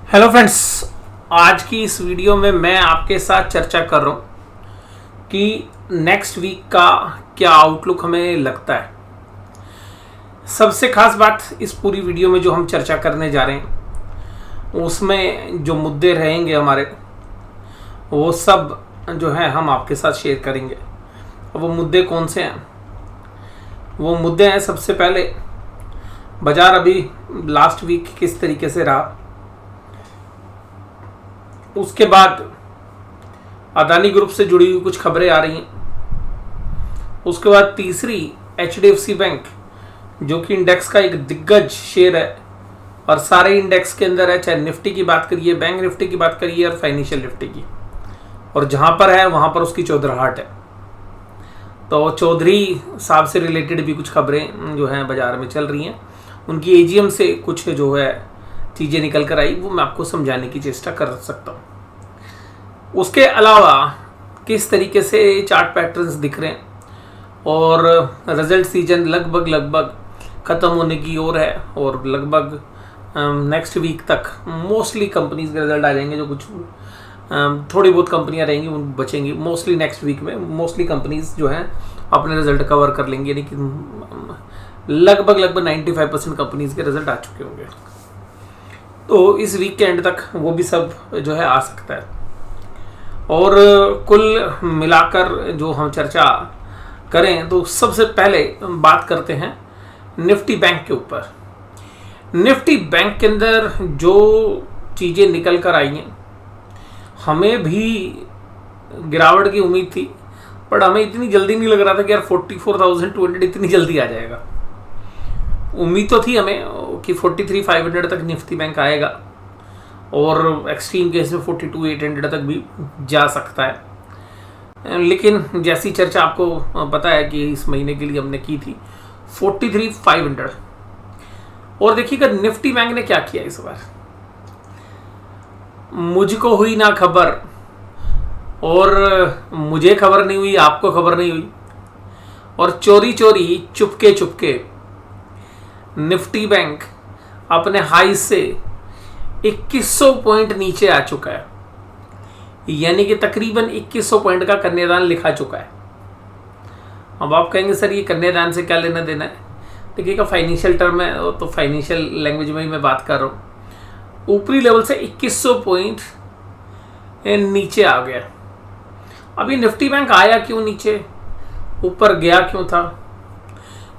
Hello friends, आज की इस वीडियो में मैं आपके साथ चर्चा कर रहा हूँ कि नेक्स्ट वीक का क्या आउटलुक हमें लगता है। सबसे खास बात इस पूरी वीडियो में जो हम चर्चा करने जा रहे हैं उसमें जो मुद्दे रहेंगे हमारे, वो सब जो है हम आपके साथ शेयर करेंगे। वो मुद्दे कौन से हैं? वो मुद्दे हैं, सबसे पहले बाजार अभी लास्ट वीक किस तरीके से रहा, उसके बाद अदानी ग्रुप से जुड़ी हुई कुछ खबरें आ रही हैं, उसके बाद तीसरी HDFC बैंक जो कि इंडेक्स का एक दिग्गज शेयर है और सारे इंडेक्स के अंदर है, चाहे निफ्टी की बात करिए, बैंक निफ्टी की बात करिए और फाइनेंशियल निफ्टी की, और जहां पर है वहां पर उसकी चौधराहट है। तो चौधरी साहब से रिलेटेड भी कुछ खबरें जो हैं बाजार में चल रही हैं। उनकी AGM से कुछ जो है चीज़ें निकल कर आई, वो मैं आपको समझाने की चेष्टा कर सकता हूँ। उसके अलावा किस तरीके से चार्ट पैटर्न्स दिख रहे हैं और रिजल्ट सीजन लगभग ख़त्म होने की ओर है और लगभग नेक्स्ट वीक तक मोस्टली कंपनीज के रिजल्ट आ जाएंगे। जो कुछ थोड़ी बहुत कंपनियां रहेंगी वो बचेंगी। मोस्टली नेक्स्ट वीक में मोस्टली कंपनीज जो हैं अपने रिजल्ट कवर कर लेंगे, यानी कि लगभग 95% कंपनीज के रिजल्ट आ चुके होंगे। तो इस वीक के एंड तक वो भी सब जो है आ सकता है। और कुल मिलाकर जो हम चर्चा करें तो सबसे पहले बात करते हैं निफ्टी बैंक के ऊपर। निफ्टी बैंक के अंदर जो चीज़ें निकल कर आई हैं, हमें भी गिरावट की उम्मीद थी, पर हमें इतनी जल्दी नहीं लग रहा था कि यार 44,200 इतनी जल्दी आ जाएगा। उम्मीद तो थी हमें कि 43,500 तक निफ्टी बैंक आएगा और एक्सट्रीम केस में 42,800 तक भी जा सकता है। लेकिन जैसी चर्चा आपको पता है कि इस महीने के लिए हमने की थी 43,500। और देखिएगा निफ्टी बैंक ने क्या किया इस बार। मुझको हुई ना खबर और मुझे खबर नहीं हुई, आपको खबर नहीं हुई, और चोरी चुपके निफ्टी बैंक अपने हाई से 2100 पॉइंट नीचे आ चुका है, यानी कि तकरीबन 2100 पॉइंट का कन्यादान लिखा चुका है। अब आप कहेंगे सर ये कन्यादान से क्या लेना देना है? देखिएगा फाइनेंशियल टर्म है तो फाइनेंशियल लैंग्वेज में ही मैं बात कर रहा हूँ। ऊपरी लेवल से 2100 पॉइंट नीचे आ गया। अभी निफ्टी बैंक आया क्यों नीचे, ऊपर गया क्यों था?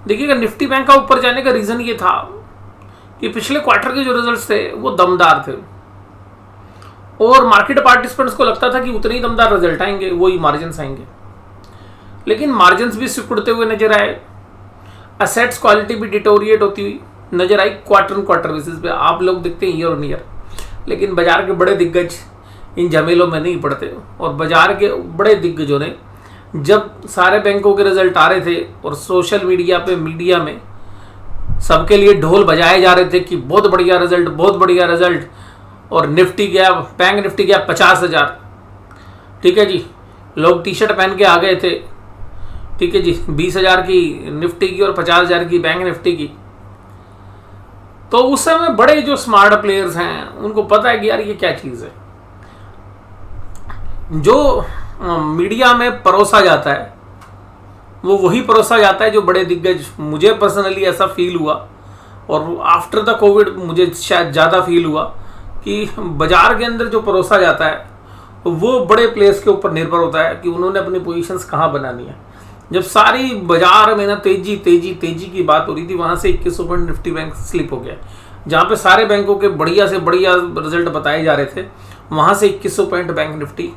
देखिएगा निफ्टी बैंक का ऊपर जाने का रीज़न ये था कि पिछले क्वार्टर के जो रिजल्ट्स थे वो दमदार थे और मार्केट पार्टिसिपेंट्स को लगता था कि उतने ही दमदार रिजल्ट आएंगे, वही मार्जिन्स आएंगे। लेकिन मार्जिन्स भी सिकुड़ते हुए नजर आए, असेट्स क्वालिटी भी डिटोरिएट होती हुई नजर आई क्वार्टर बेसिस पे। आप लोग देखते हैं ईयर ऑन ईयर, लेकिन बाजार के बड़े दिग्गज इन झमेलों में नहीं पड़ते। और बाजार के बड़े दिग्गजों ने जब सारे बैंकों के रिजल्ट आ रहे थे और सोशल मीडिया पे, मीडिया में सबके लिए ढोल बजाए जा रहे थे कि बहुत बढ़िया रिजल्ट, और निफ्टी गया, बैंक निफ्टी गया 50,000। ठीक है जी, लोग टी शर्ट पहन के आ गए थे। ठीक है जी, 20,000 की निफ्टी की और 50,000 की बैंक निफ्टी की। तो उस समय बड़े जो स्मार्ट प्लेयर्स हैं उनको पता है कि यार ये क्या चीज़ है। जो मीडिया में परोसा जाता है वो वही परोसा जाता है जो बड़े दिग्गज, मुझे पर्सनली ऐसा फील हुआ और आफ्टर द कोविड मुझे शायद ज़्यादा फील हुआ कि बाजार के अंदर जो परोसा जाता है वो बड़े प्लेयर्स के ऊपर निर्भर होता है कि उन्होंने अपनी पोजीशंस कहाँ बनानी है। जब सारी बाजार में ना तेजी की बात हो रही थी, वहाँ से 2100 पॉइंट निफ्टी बैंक स्लिप हो गया। जहाँ पे सारे बैंकों के बढ़िया से बढ़िया रिजल्ट बताए जा रहे थे, वहाँ से 2100 पॉइंट बैंक निफ्टी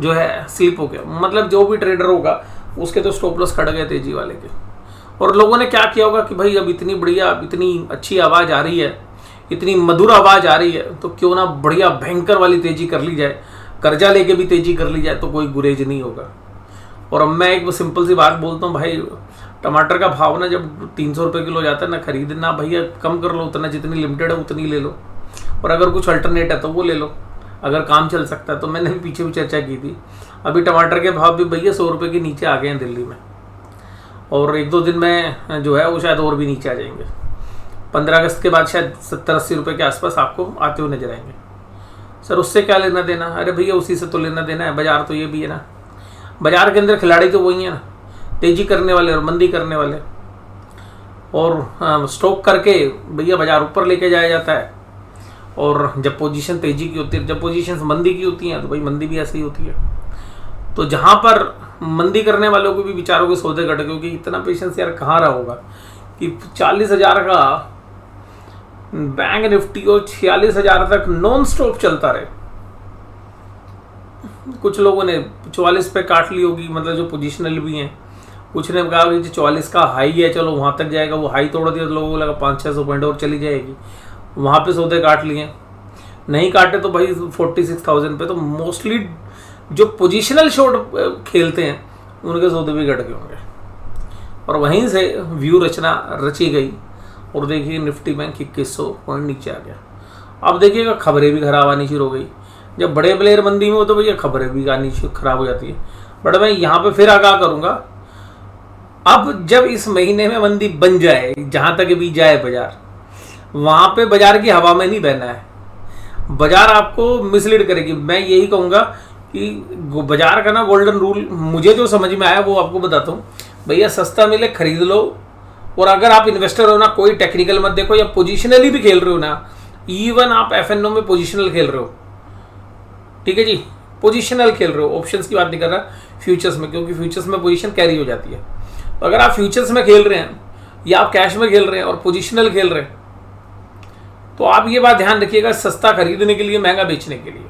जो है स्लिप हो गया। मतलब जो भी ट्रेडर होगा उसके तो स्टॉप लॉस कट गए तेजी वाले के। और लोगों ने क्या किया होगा कि भाई अब इतनी बढ़िया, इतनी अच्छी आवाज़ आ रही है, इतनी मधुर आवाज़ आ रही है, तो क्यों ना बढ़िया भयंकर वाली तेजी कर ली जाए, कर्जा लेके भी तेजी कर ली जाए तो कोई गुरेज नहीं होगा। और अब मैं एक सिंपल सी बात बोलता हूँ भाई, टमाटर का भाव ना जब 300 रुपये किलो जाता है ना, खरीदना भैया कम कर लो, उतना जितनी लिमिटेड है उतनी ले लो, और अगर कुछ अल्टरनेट है तो वो ले लो, अगर काम चल सकता है। तो मैंने भी पीछे भी चर्चा की थी, अभी टमाटर के भाव भी भैया 100 रुपये के नीचे आ गए हैं दिल्ली में, और 1-2 दिन में जो है वो शायद और भी नीचे आ जाएंगे। 15 अगस्त के बाद शायद 70-80 रुपये के आसपास आपको आते हुए नजर आएंगे। सर उससे क्या लेना देना? अरे भैया उसी से तो लेना देना है, बाजार तो ये भी है ना, बाजार के अंदर खिलाड़ी तो वही है ना, तेजी करने वाले और मंदी करने वाले। और स्टॉक करके भैया बाजार ऊपर लेके जाया जाता है, और जब पोजीशन तेजी की होती है, जब पोजीशन मंदी की होती है तो भाई मंदी भी ऐसी ही होती है। तो जहाँ पर मंदी करने वालों को भी बेचारों के सौदे घट, क्योंकि इतना पेशेंस यार कहाँ रहा होगा कि 40,000 का बैंक निफ्टी और 46,000 तक नॉन स्टॉप चलता रहे। कुछ लोगों ने 44 पे काट ली होगी, मतलब जो पोजिशनल भी हैं। कुछ ने कहा कि 44 का हाई है, चलो वहाँ तक जाएगा, वो हाई तोड़ दिया तो लोगों को लगा 500-600 पॉइंट और चली जाएगी, वहाँ पे सौदे काट लिए। नहीं काटे तो भाई 46,000 पे। तो मोस्टली जो पोजिशनल शॉर्ट खेलते हैं उनके सौदे भी घट गए होंगे, और वहीं से व्यू रचना रची गई। और देखिए निफ्टी बैंक 2100 पॉइंट नीचे आ गया। अब देखिएगा खबरें भी खराब आनी शुरू हो गई। जब बड़े प्लेयर मंदी में हो तो भैया खबरें भी आनी खराब हो जाती है। बट मैं यहाँ पे फिर आगाह करूँगा, अब जब इस महीने में मंदी बन जाए, जहाँ तक भी जाए बाजार, वहाँ पे बाजार की हवा में नहीं बहना है। बाजार आपको मिसलीड करेगी। मैं यही कहूँगा कि बाजार का ना गोल्डन रूल मुझे जो समझ में आया वो आपको बताता हूँ। भैया सस्ता मिले खरीद लो, और अगर आप इन्वेस्टर हो ना, कोई टेक्निकल मत देखो, या पोजिशनली भी खेल रहे हो ना, इवन आप FNO में पोजिशनल खेल रहे हो, ठीक है जी, पोजिशनल खेल रहे हो, ऑप्शंस की बात नहीं कर रहा, फ्यूचर्स में, क्योंकि फ्यूचर्स में पोजीशन कैरी हो जाती है। तो अगर आप फ्यूचर्स में खेल रहे हैं या आप कैश में खेल रहे हैं और पोजिशनल खेल रहे हैं, तो आप ये बात ध्यान रखिएगा, सस्ता खरीदने के लिए महंगा बेचने के लिए।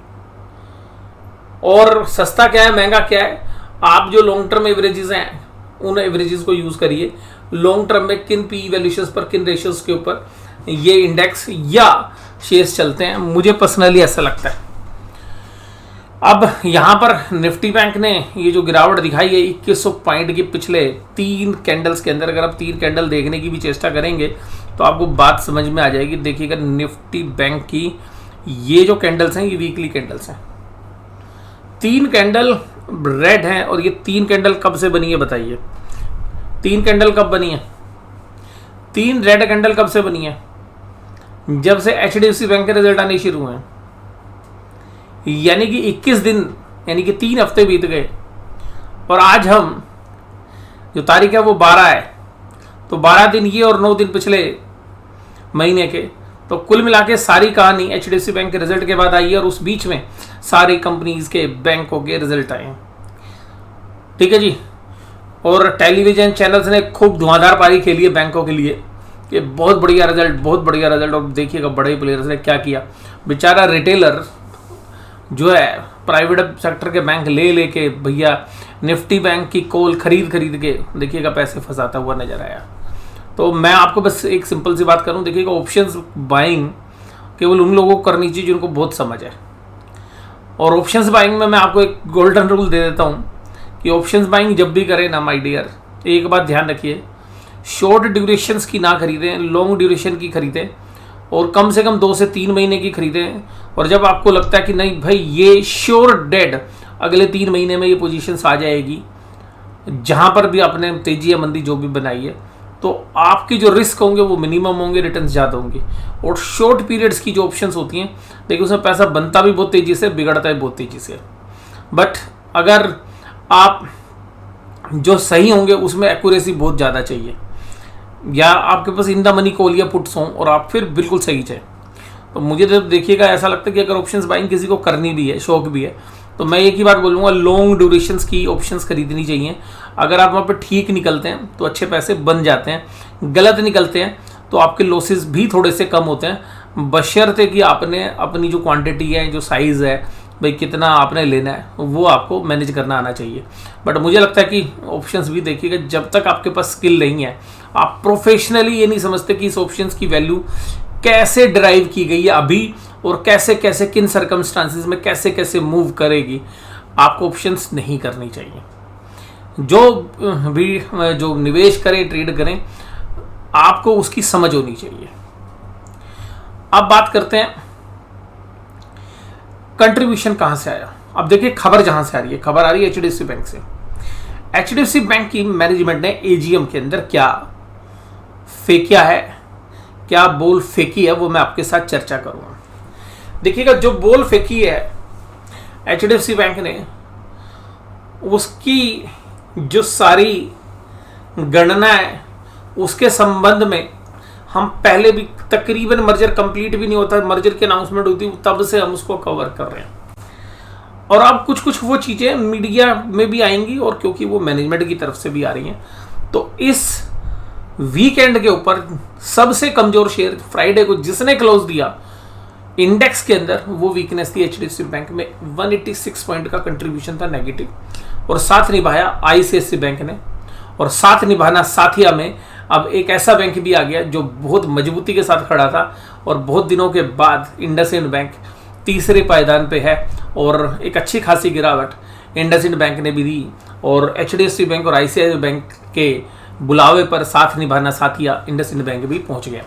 और सस्ता क्या है, महंगा क्या है, आप जो लॉन्ग टर्म एवरेजेस हैं उन एवरेजेस को यूज करिए। लॉन्ग टर्म में किन पी वैल्यूशंस पर, किन रेशियोज के ऊपर ये इंडेक्स या शेयर्स चलते हैं, मुझे पर्सनली ऐसा लगता है। अब यहाँ पर निफ्टी बैंक ने ये जो गिरावट दिखाई है 2100 पॉइंट की पिछले 3 कैंडल्स के अंदर, अगर आप 3 कैंडल देखने की भी चेष्टा करेंगे तो आपको बात समझ में आ जाएगी। देखिएगा निफ्टी बैंक की ये जो कैंडल्स हैं ये वीकली कैंडल्स हैं, 3 कैंडल रेड हैं, और ये 3 कैंडल कब से बनी है बताइए? 3 कैंडल कब बनी है? 3 रेड कैंडल कब से बनी है? जब से HDFC बैंक के रिजल्ट आने शुरू हुए, यानी कि 21 दिन, यानी कि 3 हफ्ते बीत गए, और आज हम जो तारीख है वो 12 है, तो 12 दिन ये और 9 दिन पिछले महीने के, तो कुल मिला के सारी कहानी HDFC बैंक के रिजल्ट के बाद आई है, और उस बीच में सारी कंपनीज के बैंकों के रिजल्ट आए हैं, ठीक है जी। और टेलीविजन चैनल्स ने खूब धुआंधार पारी खेली है बैंकों के लिए कि बहुत बढ़िया रिजल्ट, बहुत बढ़िया रिजल्ट। और देखिएगा बड़े प्लेयर्स ने क्या किया, बेचारा रिटेलर जो है प्राइवेट सेक्टर के बैंक ले लेके भैया निफ्टी बैंक की कॉल खरीद के देखिएगा पैसे फंसाता हुआ नजर आया। तो मैं आपको बस एक सिंपल सी बात करूं, देखिएगा ऑप्शंस बाइंग केवल उन लोगों को करनी चाहिए जिनको बहुत समझ है। और ऑप्शंस बाइंग में मैं आपको एक गोल्डन रूल दे देता हूं कि ऑप्शंस बाइंग जब भी करें ना माय डियर, एक बात ध्यान रखिए, शॉर्ट ड्यूरेशंस की ना खरीदें, लॉन्ग ड्यूरेशन की खरीदें, और कम से कम 2 से 3 महीने की खरीदें। और जब आपको लगता है कि नहीं भाई ये श्योर डेड अगले 3 महीने में ये पोजीशंस आ जाएगी, जहां पर भी आपने तेजी या मंदी जो भी बनाई है, तो आपके जो रिस्क होंगे वो मिनिमम होंगे, रिटर्न्स ज़्यादा होंगे। और शॉर्ट पीरियड्स की जो ऑप्शंस होती हैं, देखिए उसमें पैसा बनता भी बहुत तेज़ी से, बिगड़ता है बहुत तेज़ी से। बट अगर आप जो सही होंगे उसमें एक्यूरेसी बहुत ज़्यादा चाहिए, या आपके पास इन द मनी कॉल या पुट्स हों और आप फिर बिल्कुल सही चाहें। तो मुझे जब देखिएगा ऐसा लगता है कि अगर ऑप्शंस बाइंग किसी को करनी भी है, शौक भी है, तो मैं एक ही बात बोलूँगा, लॉन्ग ड्यूरेशंस की ऑप्शंस खरीदनी चाहिए। अगर आप वहाँ पर ठीक निकलते हैं तो अच्छे पैसे बन जाते हैं, गलत निकलते हैं तो आपके लॉसेस भी थोड़े से कम होते हैं, बशर्ते कि आपने अपनी जो क्वांटिटी है, जो साइज़ है, भाई कितना आपने लेना है वो आपको मैनेज करना आना चाहिए। बट मुझे लगता है कि ऑप्शंस भी देखिएगा, जब तक आपके पास स्किल नहीं है, आप प्रोफेशनली ये नहीं समझते कि इस ऑप्शंस की वैल्यू कैसे ड्राइव की गई है अभी, और कैसे कैसे किन सर्कमस्टांसिस में कैसे कैसे मूव करेगी, आपको ऑप्शंस नहीं करनी चाहिए। जो निवेश करें, ट्रेड करें, आपको उसकी समझ होनी चाहिए। अब बात करते हैं कंट्रीब्यूशन कहां से आया। अब देखिए खबर जहां से आ रही है, खबर आ रही है HDFC बैंक से। HDFC बैंक की मैनेजमेंट ने AGM के अंदर क्या फेंकिया है, क्या बोल फेंकी है वो मैं आपके साथ चर्चा करूंगा। देखिएगा, जो बोल फेंकी है HDFC बैंक ने, उसकी जो सारी गणना है उसके संबंध में हम पहले भी तकरीबन मर्जर कंप्लीट भी नहीं होता, मर्जर की अनाउंसमेंट होती तब से हम उसको कवर कर रहे हैं। और अब कुछ कुछ वो चीज़ें मीडिया में भी आएंगी और क्योंकि वो मैनेजमेंट की तरफ से भी आ रही हैं, तो इस वीकेंड के ऊपर सबसे कमजोर शेयर फ्राइडे को जिसने क्लोज दिया इंडेक्स के अंदर, वो वीकनेस थी HDFC बैंक में। 186 पॉइंट का कंट्रीब्यूशन था नेगेटिव, और साथ निभाया ICICI बैंक ने, और साथ निभाना साथिया में अब एक ऐसा बैंक भी आ गया जो बहुत मजबूती के साथ खड़ा था, और बहुत दिनों के बाद इंडसइंड बैंक तीसरे पायदान पे है, और एक अच्छी खासी गिरावट इंडसइंड बैंक ने भी दी, और HDFC बैंक और ICICI बैंक के बुलावे पर साथ निभाना साथिया इंडसइंड बैंक भी पहुंच गया।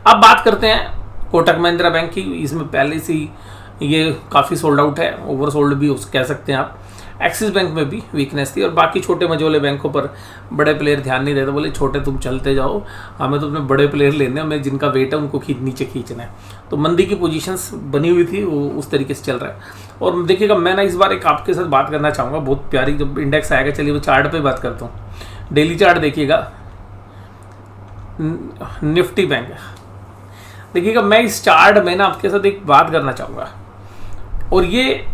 अब बात करते हैं कोटक महिंद्रा बैंक की। इसमें पहले से ये काफ़ी सोल्ड आउट है, ओवर सोल्ड भी कह सकते हैं आप। एक्सिस बैंक में भी वीकनेस थी, और बाकी छोटे मझोले बैंकों पर बड़े प्लेयर ध्यान नहीं देते, बोले छोटे तुम चलते जाओ, हमें तो अपने बड़े प्लेयर लेने, हमें जिनका वेट है उनको नीचे खींचना है। तो मंदी की पोजीशंस बनी हुई थी, वो उस तरीके से चल रहा है। और देखिएगा, मैं ना इस बार एक आपके साथ बात करना चाहूँगा, बहुत प्यारी, जब इंडेक्स आएगा, चलिए वो चार्ट पर बात करता हूँ। डेली चार्ट देखिएगा, निफ्टी बैंक। देखिएगा, मैं इस चार्ट में ना आपके साथ एक बात करना चाहूँगा, और ये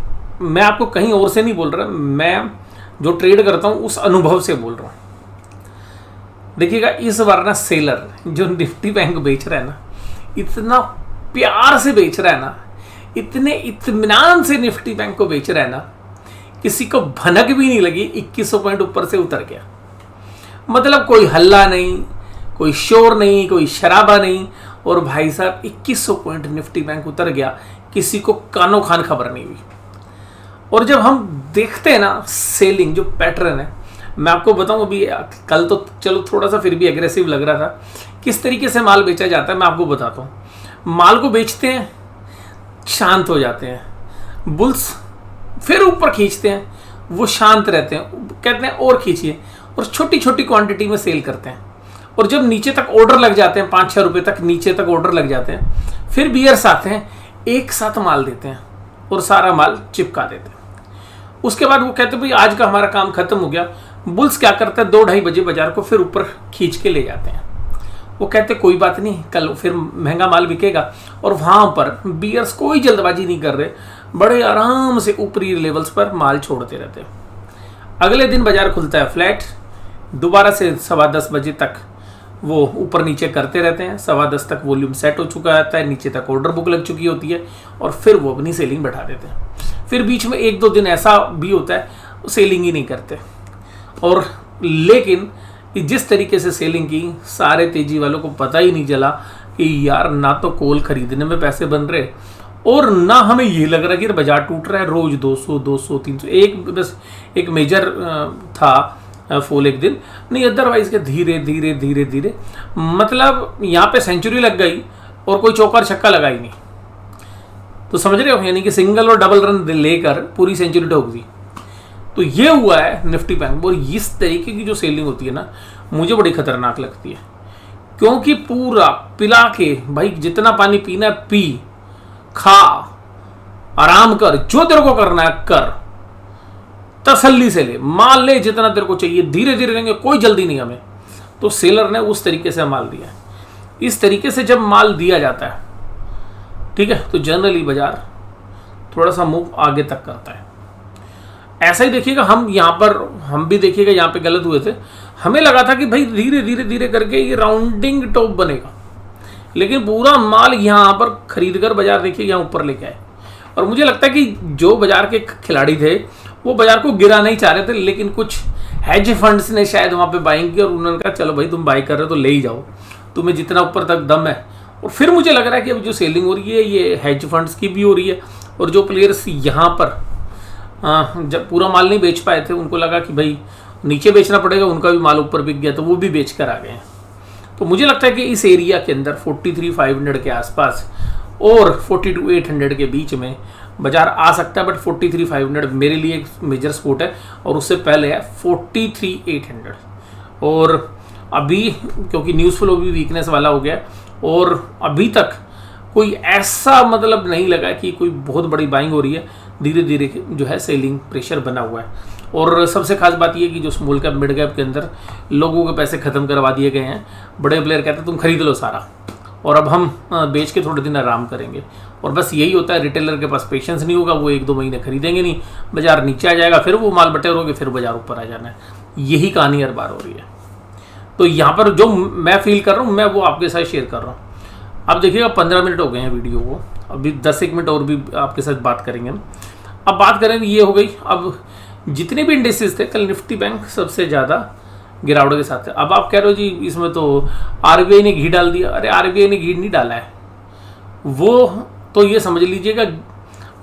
मैं आपको कहीं और से नहीं बोल रहा, मैं जो ट्रेड करता हूँ उस अनुभव से बोल रहा हूँ। देखिएगा, इस बार ना सेलर जो निफ्टी बैंक बेच रहा है ना, इतना प्यार से बेच रहा है ना, इतने इत्मीनान से निफ्टी बैंक को बेच रहा है ना, किसी को भनक भी नहीं लगी 2100 पॉइंट ऊपर से उतर गया। मतलब कोई हल्ला नहीं, कोई शोर नहीं, कोई शराबा नहीं, और भाई साहब 2100 पॉइंट निफ्टी बैंक उतर गया, किसी को कानो खान खबर नहीं हुई। और जब हम देखते हैं ना सेलिंग जो पैटर्न है, मैं आपको बताऊं, अभी कल तो चलो थोड़ा सा फिर भी एग्रेसिव लग रहा था, किस तरीके से माल बेचा जाता है मैं आपको बताता हूं। माल को बेचते हैं, शांत हो जाते हैं, बुल्स फिर ऊपर खींचते हैं, वो शांत रहते हैं, कहते हैं और खींचिए, और छोटी छोटी क्वांटिटी में सेल करते हैं। और जब नीचे तक ऑर्डर लग जाते हैं, 5-6 रुपए तक नीचे तक ऑर्डर लग जाते हैं, फिर बियर्स आते हैं, एक साथ माल देते हैं और सारा माल चिपका देते हैं। उसके बाद वो कहते हैं भाई आज का हमारा काम खत्म हो गया। बुल्स क्या करते हैं, 2-2:30 बजे बाजार को फिर ऊपर खींच के ले जाते हैं। वो कहते कोई बात नहीं, कल फिर महंगा माल बिकेगा, और वहां पर बियर्स कोई जल्दबाजी नहीं कर रहे, बड़े आराम से ऊपरी लेवल्स पर माल छोड़ते रहते हैं। अगले दिन बाजार खुलता है फ्लैट, दोबारा से 10:15 बजे तक वो ऊपर नीचे करते रहते हैं, 10:15 तक वॉल्यूम सेट हो चुका रहता है, नीचे तक ऑर्डर बुक लग चुकी होती है, और फिर वो अपनी सेलिंग बैठा देते हैं। फिर बीच में 1-2 दिन ऐसा भी होता है सेलिंग ही नहीं करते। और लेकिन जिस तरीके से सेलिंग की, सारे तेजी वालों को पता ही नहीं चला कि यार ना तो कोल खरीदने में पैसे बन रहे, और ना हमें ये लग रहा कि बाजार टूट रहा है। रोज 200, 300, बस एक मेजर था फॉल एक दिन, नहीं अदरवाइज के धीरे धीरे धीरे धीरे, मतलब यहाँ पे सेंचुरी लग गई और कोई चौका छक्का लगा ही नहीं। तो समझ रहे हो, यानी कि सिंगल और डबल रन लेकर पूरी सेंचुरी ठोक दी। तो ये हुआ है निफ्टी बैंक। और इस तरीके की जो सेलिंग होती है ना, मुझे बड़ी खतरनाक लगती है, क्योंकि पूरा पिला के भाई जितना पानी पीना है पी, खा, आराम कर, जो तेरे को करना है कर, तसल्ली से ले, माल ले जितना तेरे को चाहिए, धीरे धीरे लेंगे, कोई जल्दी नहीं हमें। तो सेलर ने उस तरीके से माल दिया। इस तरीके से जब माल दिया जाता है, ठीक है, तो जनरली बाजार थोड़ा सा मूव आगे तक करता है। ऐसा ही देखिएगा, हम यहाँ पर, हम भी देखिएगा यहाँ पे गलत हुए थे। हमें लगा था कि भाई धीरे धीरे धीरे करके ये राउंडिंग टॉप बनेगा, लेकिन पूरा माल यहाँ पर खरीद कर बाजार देखिए यहाँ ऊपर लेके आए। और मुझे लगता है कि जो बाजार के खिलाड़ी थे वो बाजार को गिरा नहीं चाह रहे थे, लेकिन कुछ हेज फंड्स ने शायद वहाँ पे बाइंग की, और उन्होंने कहा चलो भाई तुम बाई कर रहे हो तो ले ही जाओ, तुम्हें जितना ऊपर तक दम है। और फिर मुझे लग रहा है कि अब जो सेलिंग हो रही है ये हेज फंड्स की भी हो रही है, और जो प्लेयर्स यहाँ पर जब पूरा माल नहीं बेच पाए थे, उनको लगा कि भाई नीचे बेचना पड़ेगा, उनका भी माल ऊपर बिक गया, तो वो भी बेच कर आ गए हैं। तो मुझे लगता है कि इस एरिया के अंदर 43,500 के आसपास और 42,800 के बीच में बाजार आ सकता है, बट 43,500 मेरे लिए एक मेजर सपोर्ट है, और उससे पहले है 43,800। और अभी क्योंकि न्यूज़ फ्लो भी वीकनेस वाला हो गया, और अभी तक कोई ऐसा मतलब नहीं लगा कि कोई बहुत बड़ी बाइंग हो रही है। धीरे धीरे जो है सेलिंग प्रेशर बना हुआ है। और सबसे खास बात यह कि जो स्मॉल कैप मिड कैप के अंदर लोगों के पैसे खत्म करवा दिए गए हैं। बड़े प्लेयर कहते हैं तुम खरीद लो सारा और अब हम बेच के थोड़े दिन आराम करेंगे। और बस यही होता है, रिटेलर के पास पेशेंस नहीं होगा, वो 1-2 महीने खरीदेंगे नहीं, बाजार नीचे आ जाएगा, फिर वो माल बटेर होगे, फिर बाजार ऊपर आ जाना है। यही कहानी हर बार हो रही है। तो यहाँ पर जो मैं फील कर रहा हूँ मैं वो आपके साथ शेयर कर रहा हूँ। अब देखिएगा 15 मिनट हो गए हैं वीडियो को, अभी 10-1 मिनट और भी आपके साथ बात करेंगे हम। अब बात करें ये हो गई। अब जितने भी इंडेक्सेस थे, कल निफ्टी बैंक सबसे ज़्यादा गिरावट के साथ है। अब आप कह रहे हो जी इसमें तो आरबीआई ने घी डाल दिया। अरे आरबीआई ने घी नहीं डाला है, वो तो ये समझ लीजिएगा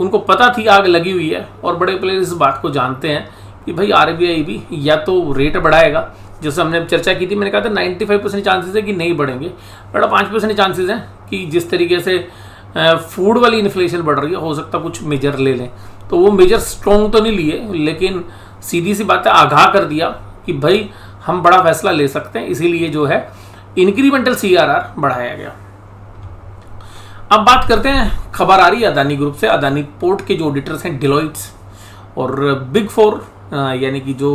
उनको पता थी आग लगी हुई है। और बड़े प्लेयर इस बात को जानते हैं कि भाई आरबीआई भी या तो रेट बढ़ाएगा, जैसे हमने चर्चा की थी, मैंने कहा था 95% चांसेस है कि नहीं बढ़ेंगे, बड़ा 5% चांसेस हैं कि जिस तरीके से फूड वाली इन्फ्लेशन बढ़ रही है, हो सकता कुछ मेजर ले लें। तो वो मेजर स्ट्रॉन्ग तो नहीं लिए, लेकिन सीधी सी बात है आगाह कर दिया कि भाई हम बड़ा फैसला ले सकते हैं, इसीलिए जो है इंक्रीमेंटल सीआरआर बढ़ाया गया। अब बात करते हैं, खबर आ रही है अदानी ग्रुप से। अदानी पोर्ट के जो ऑडिटर्स हैं डिलॉइट्स और बिग 4 यानी कि जो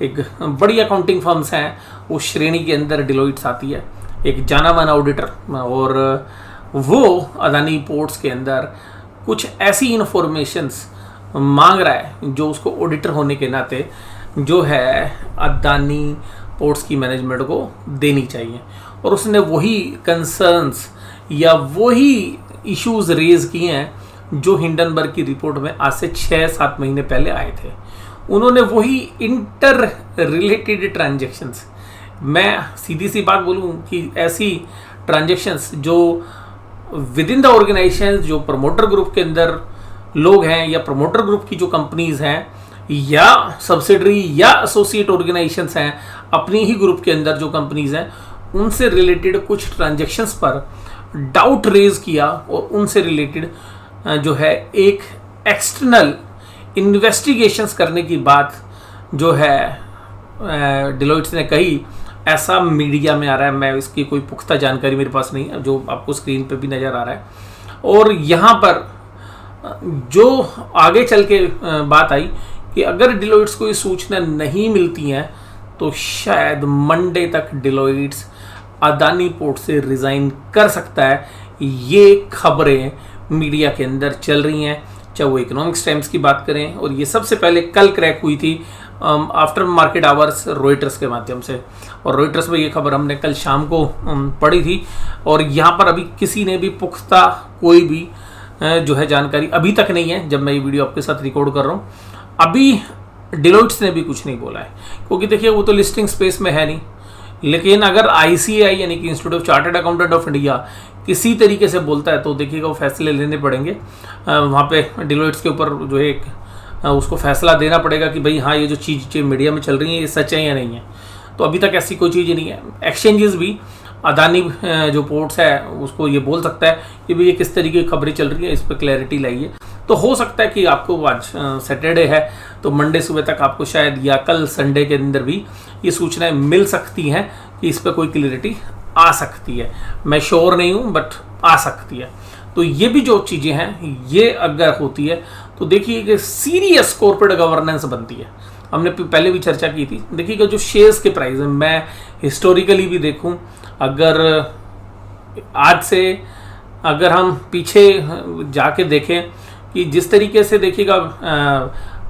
एक बड़ी अकाउंटिंग फर्म्स हैं उस श्रेणी के अंदर डिलॉइट्स आती है, एक जाना माना ऑडिटर। और वो अदानी पोर्ट्स के अंदर कुछ ऐसी इन्फॉर्मेशंस मांग रहा है जो उसको ऑडिटर होने के नाते जो है अदानी पोर्ट्स की मैनेजमेंट को देनी चाहिए। और उसने वही कंसर्न्स या वही इश्यूज रेज किए हैं जो हिंडनबर्ग की रिपोर्ट में आज से 6-7 महीने पहले आए थे। उन्होंने वही इंटर रिलेटेड ट्रांजैक्शंस, मैं सीधी सी बात बोलूं कि ऐसी ट्रांजैक्शंस जो विद इन द ऑर्गेनाइजेशन, जो प्रमोटर ग्रुप के अंदर लोग हैं या प्रमोटर ग्रुप की जो कंपनीज हैं या सब्सिडरी या एसोसिएट ऑर्गेनाइजेशंस हैं, अपनी ही ग्रुप के अंदर जो कंपनीज हैं, उनसे रिलेटेड कुछ ट्रांजैक्शंस पर डाउट रेज किया और उनसे रिलेटेड जो है एक एक्सटर्नल इन्वेस्टिगेशंस करने की बात जो है डिलॉइट्स ने कही। ऐसा मीडिया में आ रहा है, मैं इसकी कोई पुख्ता जानकारी मेरे पास नहीं है, जो आपको स्क्रीन पे भी नज़र आ रहा है। और यहाँ पर जो आगे चल के बात आई कि अगर डिलॉइट्स को ये सूचना नहीं मिलती हैं तो शायद मंडे तक डिलॉइट्स अदानी पोर्ट से रिज़ाइन कर सकता है। ये खबरें मीडिया के अंदर चल रही हैं, चाहे वो इकोनॉमिक्स टाइम्स की बात करें, और ये सबसे पहले कल क्रैक हुई थी आफ्टर मार्केट आवर्स रॉयटर्स के माध्यम से। और रॉयटर्स में ये खबर हमने कल शाम को पढ़ी थी। और यहाँ पर अभी किसी ने भी पुख्ता कोई भी जो है जानकारी अभी तक नहीं है, जब मैं ये वीडियो आपके साथ रिकॉर्ड कर रहा हूँ। अभी डिलॉइट्स ने भी कुछ नहीं बोला है, क्योंकि देखिए वो तो लिस्टिंग स्पेस में है नहीं। लेकिन अगर ICAI यानी कि institute of chartered accountant of India किसी तरीके से बोलता है तो देखिएगा वो फैसले लेने पड़ेंगे। वहाँ पे डिलॉइट्स के ऊपर जो है एक उसको फैसला देना पड़ेगा कि भाई हाँ ये जो चीज़ मीडिया में चल रही है ये सच है या नहीं है। तो अभी तक ऐसी कोई चीज़ नहीं है। एक्सचेंजेस भी अदानी जो पोर्ट्स है उसको ये बोल सकता है कि भाई ये किस तरीके की खबरें चल रही है, इस पर क्लैरिटी लाइए। तो हो सकता है कि आपको आज सैटरडे है तो मंडे सुबह तक आपको शायद या कल संडे के अंदर भी ये सूचनाएं मिल सकती हैं कि इस पर कोई क्लैरिटी आ सकती है। मैं श्योर नहीं हूँ बट आ सकती है। तो ये भी जो चीज़ें हैं ये अगर होती है तो देखिए कि सीरियस कॉर्पोरेट गवर्नेंस बनती है। हमने पहले भी चर्चा की थी। देखिएगा जो शेयर्स के प्राइस है, मैं हिस्टोरिकली भी देखूं, अगर आज से अगर हम पीछे जाके देखें कि जिस तरीके से देखिएगा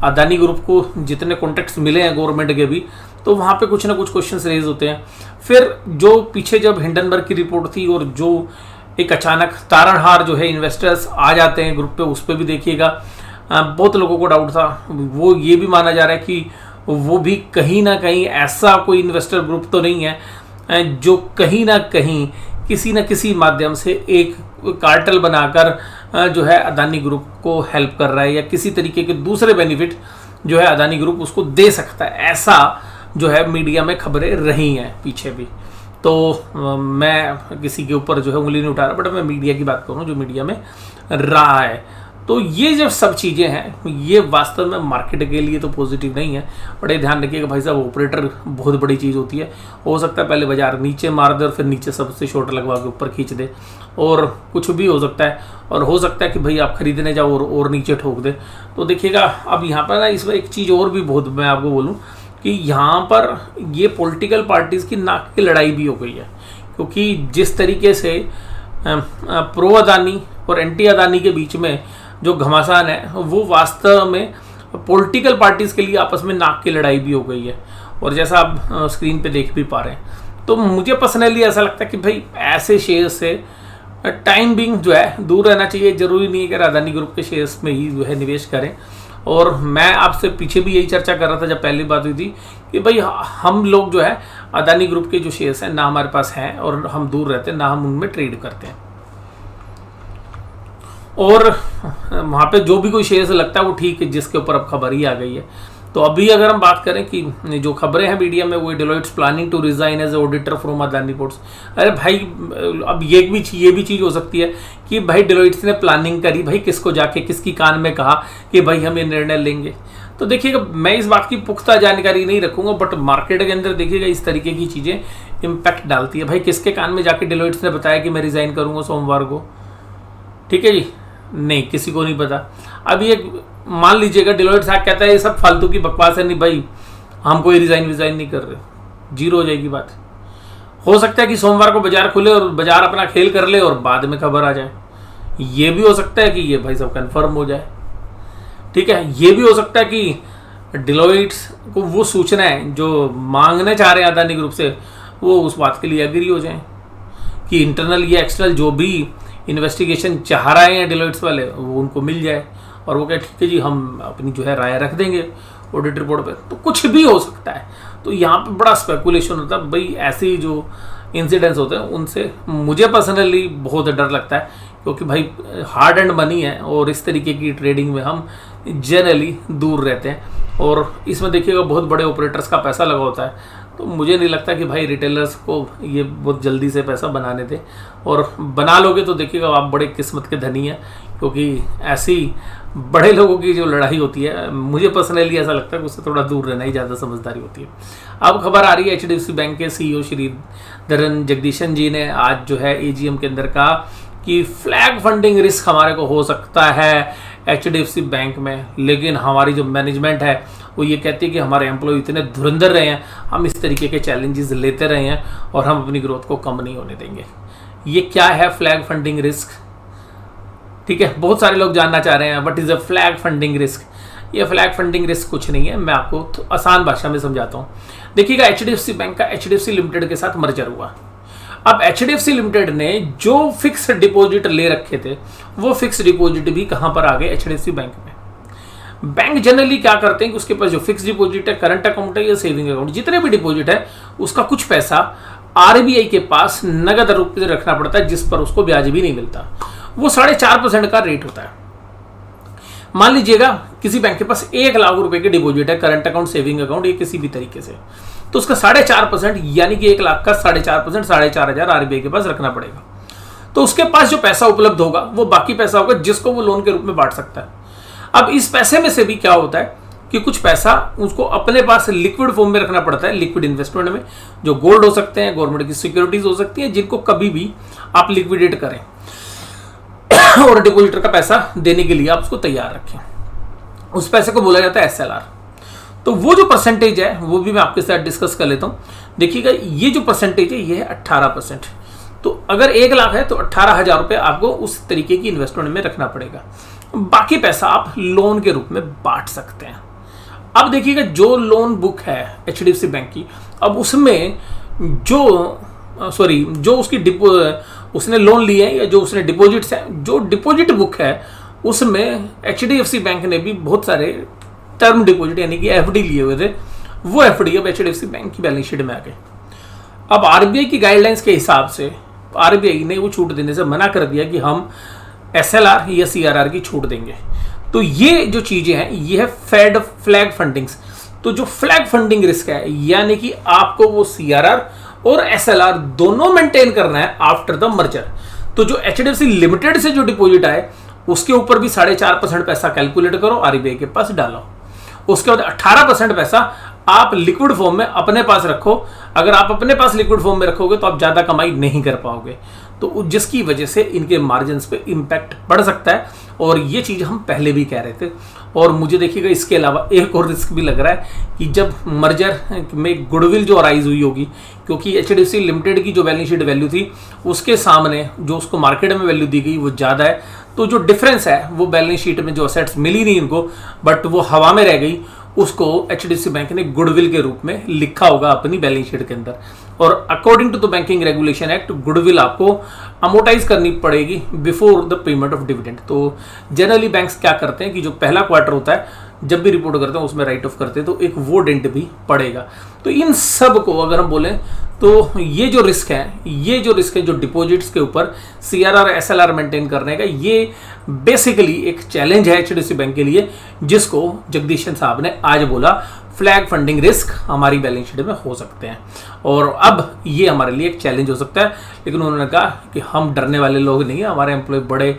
अदानी ग्रुप को जितने कॉन्ट्रैक्ट्स मिले हैं गवर्नमेंट के भी, तो वहाँ पे कुछ ना कुछ क्वेश्चंस रेज होते हैं। फिर जो पीछे जब हिंडनबर्ग की रिपोर्ट थी और जो एक अचानक तारणहार जो है इन्वेस्टर्स आ जाते हैं ग्रुप पे, उस पर भी देखिएगा बहुत लोगों को डाउट था। वो ये भी माना जा रहा है कि वो भी कहीं ना कहीं ऐसा कोई इन्वेस्टर ग्रुप तो नहीं है जो कहीं ना कहीं किसी न किसी माध्यम से एक कार्टेल बनाकर जो है अदानी ग्रुप को हेल्प कर रहा है या किसी तरीके के दूसरे बेनिफिट जो है अदानी ग्रुप उसको दे सकता है। ऐसा जो है मीडिया में खबरें रही हैं पीछे भी। तो मैं किसी के ऊपर जो है उंगली नहीं उठा रहा, बट मैं मीडिया की बात करूं जो मीडिया में रहा है। तो ये जो सब चीज़ें हैं ये वास्तव में मार्केट के लिए तो पॉजिटिव नहीं है। बड़े ध्यान रखिएगा भाई साहब, ऑपरेटर बहुत बड़ी चीज़ होती है। हो सकता है पहले बाजार नीचे मार दे और फिर नीचे सबसे शॉर्ट लगवा के ऊपर खींच दे, और कुछ भी हो सकता है। और हो सकता है कि भाई आप खरीदने जाओ और नीचे ठोक दे। तो देखिएगा अब यहाँ पर ना इसमें एक चीज़ और भी बहुत मैं आपको बोलूँ कि यहाँ पर ये पॉलिटिकल पार्टीज़ की नाक की लड़ाई भी हो गई है, क्योंकि जिस तरीके से प्रो अदानी और एंटी अदानी के बीच में जो घमासान है वो वास्तव में पॉलिटिकल पार्टीज़ के लिए आपस में नाक की लड़ाई भी हो गई है। और जैसा आप स्क्रीन पे देख भी पा रहे हैं, तो मुझे पर्सनली ऐसा लगता है कि भाई ऐसे शेयर से टाइम बिंग जो है दूर रहना चाहिए। ज़रूरी नहीं है कि अदानी ग्रुप के शेयर्स में ही जो है निवेश करें। और मैं आपसे पीछे भी यही चर्चा कर रहा था जब पहली बात हुई थी कि भाई हम लोग जो है अदानी ग्रुप के जो शेयर्स हैं ना हमारे पास हैं और हम दूर रहते हैं, ना हम उनमें ट्रेड करते हैं। और वहाँ पे जो भी कोई शेयर से लगता है वो ठीक है, जिसके ऊपर अब खबर ही आ गई है। तो अभी अगर हम बात करें कि जो खबरें हैं मीडिया में, वो Deloitte's planning to resign as auditor from Adani ports. अरे भाई अब ये भी चीज़ हो सकती है कि भाई डेलोइट्स ने प्लानिंग करी, भाई किसको जाके किसकी कान में कहा कि भाई हम ये निर्णय लेंगे। तो देखिएगा मैं इस बात की पुख्ता जानकारी नहीं रखूंगा, बट मार्केट के अंदर देखिएगा इस तरीके की चीज़ें इम्पैक्ट डालती है। भाई किसके कान में जाके डेलोइट्स ने बताया कि मैं रिज़ाइन करूँगा सोमवार को? ठीक है जी, नहीं, किसी को नहीं पता। अब ये मान लीजिएगा डेलोइट साहब कहता है ये सब फालतू की बकवास है, नहीं भाई हम कोई रिजाइन नहीं कर रहे, जीरो हो जाएगी बात। हो सकता है कि सोमवार को बाजार खुले और बाजार अपना खेल कर ले और बाद में खबर आ जाए। ये भी हो सकता है कि ये भाई सब कंफर्म हो जाए। ठीक है, ये भी हो सकता है कि डेलोइट को वो सूचनाएं जो मांगने चाह रहे हैं अदानी ग्रुप से वो उस बात के लिए एग्री हो जाए कि इंटरनल या एक्सटर्नल जो भी इन्वेस्टिगेशन चाह रहे हैं डेलोइट्स वाले वो उनको मिल जाए, और वो कहे ठीक है जी हम अपनी जो है राय रख देंगे ऑडिट रिपोर्ट पे। तो कुछ भी हो सकता है। तो यहाँ पे बड़ा स्पेकुलेशन होता है। भाई ऐसे जो इंसिडेंट्स होते हैं उनसे मुझे पर्सनली बहुत डर लगता है, क्योंकि भाई हार्ड एंड मनी है और इस तरीके की ट्रेडिंग में हम जनरली दूर रहते हैं। और इसमें देखिएगा बहुत बड़े ऑपरेटर्स का पैसा लगा होता है, तो मुझे नहीं लगता कि भाई रिटेलर्स को ये बहुत जल्दी से पैसा बनाने दें। और बना लोगे तो देखिएगा आप बड़े किस्मत के धनी हैं, क्योंकि ऐसी बड़े लोगों की जो लड़ाई होती है मुझे पर्सनली ऐसा लगता है कि उससे थोड़ा दूर रहना ही ज़्यादा समझदारी होती है। अब खबर आ रही है HDFC बैंक के CEO श्रीधरन जगदीशन जी ने आज जो है AGM के अंदर कहा कि फ्लैग फंडिंग रिस्क हमारे को हो सकता है HDFC बैंक में, लेकिन हमारी जो मैनेजमेंट है वो ये कहती है कि हमारे एम्प्लॉय इतने धुरंधर रहे हैं, हम इस तरीके के चैलेंजेस लेते रहे हैं और हम अपनी ग्रोथ को कम नहीं होने देंगे। ये क्या है फ्लैग फंडिंग रिस्क? ठीक है, बहुत सारे लोग जानना चाह रहे हैं what is a flag funding risk. ये फ्लैग फंडिंग रिस्क कुछ नहीं है, मैं आपको तो आसान भाषा में समझाता हूँ। देखिएगा HDFC बैंक का HDFC लिमिटेड के साथ मर्जर हुआ। अब HDFC लिमिटेड ने जो फिक्स डिपॉजिट ले रखे थे वो फिक्स डिपॉजिट भी कहां पर आ गए? HDFC बैंक में। बैंक जनरली क्या करते हैं कि उसके पास जो फिक्स डिपॉजिट है, करंट अकाउंट है या सेविंग अकाउंट, जितने भी डिपॉजिट है उसका कुछ पैसा RBI के पास नगद रूप से रखना पड़ता है, जिस पर उसको ब्याज भी नहीं मिलता। वो 4.5% का रेट होता है। मान लीजिएगा किसी बैंक के पास 1 लाख रुपए के डिपॉजिट है, करंट अकाउंट, सेविंग अकाउंट, ये किसी भी तरीके से, तो उसका 4.5% यानी कि 1 लाख का 4.5% 4,500 RBI के पास रखना पड़ेगा। तो उसके पास जो पैसा उपलब्ध होगा वो बाकी पैसा होगा जिसको वो लोन के रूप में बांट सकता है। अब इस पैसे में से भी क्या होता है कि कुछ पैसा उसको अपने पास लिक्विड फॉर्म में रखना पड़ता है, लिक्विड इन्वेस्टमेंट में, जो गोल्ड हो सकते हैं, गवर्नमेंट की सिक्योरिटीज हो सकती हैं, जिनको कभी भी आप लिक्विडेट करें और डिपॉजिटर का पैसा देने के लिए आप उसको तैयार रखें। उस पैसे को बोला जाता है SLR। तो वो जो परसेंटेज है वो भी मैं आपके साथ डिस्कस कर लेता हूँ। देखिएगा ये जो परसेंटेज है ये है 18%। तो अगर 1 लाख है तो 18,000 रुपये आपको उस तरीके की इन्वेस्टमेंट में रखना पड़ेगा। बाकी पैसा आप लोन के रूप में बांट सकते हैं। अब देखिएगा जो लोन बुक है HDFC बैंक की, अब उसमें जो उसकी उसने लोन लिए हैं या जो उसने डिपॉजिट्स हैं, जो डिपॉजिट बुक है उसमें HDFC बैंक ने भी बहुत सारे टर्म डिपॉजिट यानी कि FD लिए हुए थे। वो FD अब HDFC बैंक की बैलेंस शीट में आ गए। अब RBI की गाइडलाइंस के हिसाब से RBI ने वो छूट देने से मना कर दिया कि हम SLR या CRR की छूट देंगे। तो ये जो चीजें हैं ये है फ्लैग फंडिंग्स। तो जो फ्लैग फंडिंग रिस्क है यानी कि आपको वो CRR और SLR दोनों मेंटेन करना है आफ्टर द मर्जर। तो जो HDFC लिमिटेड से जो डिपॉजिट आए उसके ऊपर भी 4.5% पैसा कैलकुलेट करो, आरबीआई के पास डालो। उसके बाद 18% पैसा आप लिक्विड फॉर्म में अपने पास रखो। अगर आप अपने पास लिक्विड फॉर्म में रखोगे तो आप ज्यादा कमाई नहीं कर पाओगे, तो जिसकी वजह से इनके मार्जिन पे इंपैक्ट पड़ सकता है। और ये चीज हम पहले भी कह रहे थे। और मुझे देखिएगा इसके अलावा एक और रिस्क भी लग रहा है कि जब मर्जर में गुडविल जो राइज हुई होगी, क्योंकि एचडीएफसी लिमिटेड की जो बैलेंस शीट वैल्यू थी उसके सामने जो उसको मार्केट में वैल्यू दी गई वो ज़्यादा है, तो जो डिफरेंस है वो बैलेंस शीट में जो असेट्स मिली नहीं इनको बट वो हवा में रह गई, उसको एचडीएफसी बैंक ने गुडविल के रूप में लिखा होगा अपनी बैलेंस शीट के अंदर। और according to the banking regulation act goodwill आपको अमोटाइज करनी पड़ेगी before the payment of dividend. तो जनरली बैंक्स क्या करते हैं कि जो पहला क्वार्टर होता है जब भी रिपोर्ट करते हैं उसमें राइट ऑफ करते हैं, तो एक वो डेंट भी पड़ेगा। तो इन सब को अगर हम बोलें तो ये जो रिस्क है जो डिपॉजिट्स के ऊपर सीआरआर एसएलआर मेंटेन करने का, ये बेसिकली एक चैलेंज है एचडीएफसी बैंक के लिए, जिसको जगदीशन साहब ने आज बोला फ्लैग फंडिंग रिस्क हमारी बैलेंस शीट में हो सकते हैं और अब ये हमारे लिए एक चैलेंज हो सकता है। लेकिन उन्होंने कहा कि हम डरने वाले लोग नहीं हैं, हमारे एम्प्लॉय बड़े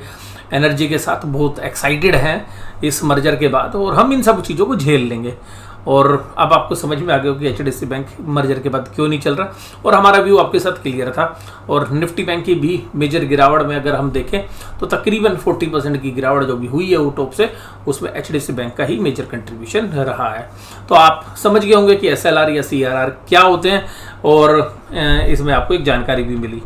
एनर्जी के साथ बहुत एक्साइटेड हैं इस मर्जर के बाद और हम इन सब चीज़ों को झेल लेंगे। और अब आपको समझ में आ गया कि एचडीएफसी बैंक मर्जर के बाद क्यों नहीं चल रहा, और हमारा व्यू आपके साथ क्लियर था। और निफ्टी बैंक की भी मेजर गिरावट में अगर हम देखें तो तकरीबन 40% की गिरावट जो भी हुई है वो टॉप से, उसमें एचडीएफसी बैंक का ही मेजर कंट्रीब्यूशन रहा है। तो आप समझ गए होंगे कि एसएलआर या सीआरआर क्या होते हैं और इसमें आपको एक जानकारी भी मिली।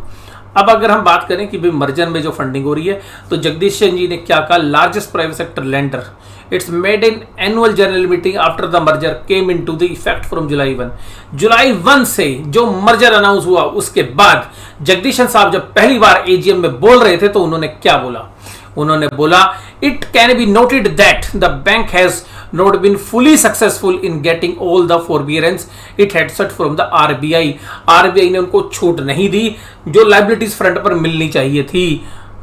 अब अगर हम बात करें कि भाई मर्जर में जो फंडिंग हो रही है, तो जगदीशन जी ने क्या कहा, largest private sector lender it's made in annual general meeting after the merger came into the effect from जुलाई 1 से जो मर्जर अनाउंस हुआ उसके बाद जगदीशन साहब जब पहली बार एजीएम में बोल रहे थे तो उन्होंने क्या बोला, उन्होंने बोला it can be noted that the bank has not been fully successful in getting all the forbearance it had sought from the RBI। RBI ने उनको छूट नहीं दी जो लाइबिलिटीज फ्रंट पर मिलनी चाहिए थी।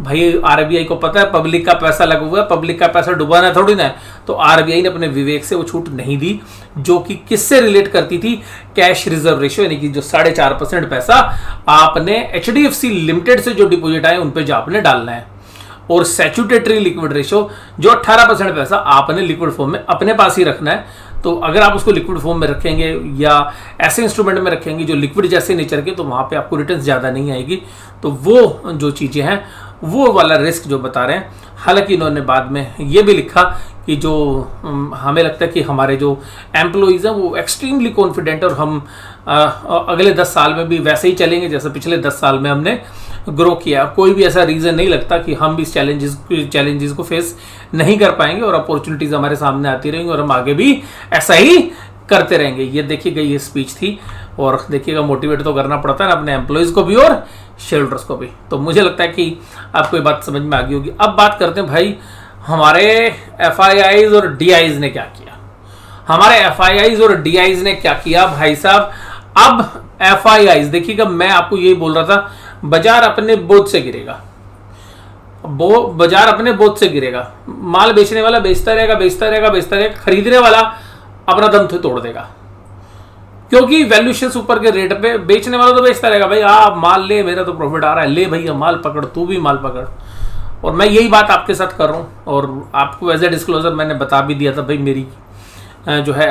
भाई आरबीआई को पता है पब्लिक का पैसा लगा हुआ है, पब्लिक का पैसा डुबाना थोड़ी ना है, तो आरबीआई ने अपने विवेक से वो छूट नहीं दी, जो कि किससे रिलेट करती थी, कैश रिजर्व रेशियो, यानी कि जो 4.5% पैसा आपने एचडीएफसी लिमिटेड से जो डिपॉजिट आए उन पे जो आपने डालना है, और स्टैट्यूटरी लिक्विड रेशियो जो 18% पैसा आपने लिक्विड फॉर्म में अपने पास ही रखना है। तो अगर आप उसको लिक्विड फॉर्म में रखेंगे या ऐसे इंस्ट्रूमेंट में रखेंगे जो लिक्विड जैसे नेचर के, तो वहाँ पे आपको रिटर्न ज़्यादा नहीं आएगी। तो वो जो चीज़ें हैं वो वाला रिस्क जो बता रहे हैं। हालांकि इन्होंने बाद में ये भी लिखा कि जो हमें लगता है कि हमारे जो एम्प्लॉइज़ हैं वो एक्सट्रीमली कॉन्फिडेंट, और हम अगले 10 साल में भी वैसे ही चलेंगे जैसे पिछले 10 साल में हमने ग्रो किया। कोई भी ऐसा रीज़न नहीं लगता कि हम इस चैलेंजेस को फेस नहीं कर पाएंगे, और अपॉर्चुनिटीज़ हमारे सामने आती रहेंगी और हम आगे भी ऐसा ही करते रहेंगे। ये देखिएगा ये स्पीच थी, और देखिएगा मोटिवेट तो करना पड़ता है ना अपने एम्प्लॉयज़ को भी और शेयर को भी। तो मुझे लगता है कि आपको ये बात समझ में आ गई होगी। अब बात करते हैं भाई हमारे एफआईआईज और डीआईज ने क्या किया। हमारे एफआईआईज और डीआईज ने क्या किया भाई साहब। अब एफआईआईज देखिएगा, मैं आपको यही बोल रहा था, बाजार अपने बोझ से गिरेगा, बाजार अपने बोझ से गिरेगा। माल बेचने वाला बेचता रहेगा, खरीदने वाला अपना दम तोड़ देगा, क्योंकि वैल्यूएशन ऊपर के रेट पे बेचने वाला तो बेचता रहेगा, भाई आप माल ले, मेरा तो प्रॉफिट आ रहा है, ले भैया माल पकड़, तू भी माल पकड़। और मैं यही बात आपके साथ कर रहा हूँ, और आपको एज ए डिस्क्लोजर मैंने बता भी दिया था भाई मेरी जो है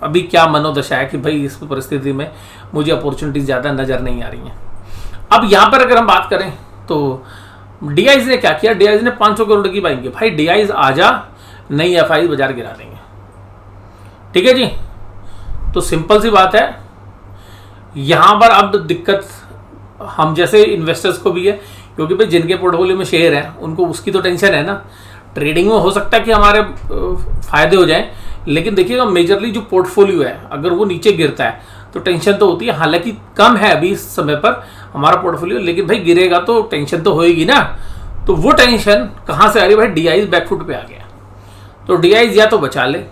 अभी क्या मनोदशा है कि भाई इस परिस्थिति में मुझे अपॉर्चुनिटीज ज़्यादा नज़र नहीं आ रही हैं। अब यहाँ पर अगर हम बात करें तो डीआईज ने क्या किया, डीआईज ने 500 करोड़ की बाइंग की। भाई डीआईज आजा, नई एफआई बाजार गिरा देंगे, ठीक है जी। तो सिंपल सी बात है, यहां पर अब दिक्कत हम जैसे इन्वेस्टर्स को भी है, क्योंकि भाई जिनके पोर्टफोलियो में शेयर है उनको उसकी तो टेंशन है ना। ट्रेडिंग में हो सकता है कि हमारे फायदे हो जाएं, लेकिन देखिएगा मेजरली जो पोर्टफोलियो है अगर वो नीचे गिरता है तो टेंशन तो होती है। हालांकि कम है अभी इस समय पर हमारा पोर्टफोलियो, लेकिन भाई गिरेगा तो टेंशन तो होएगी ना। तो वो टेंशन कहाँ से आ रही है भाई, डीआईज बैकफुट पे आ गया, तो डीआईज या तो बचा ले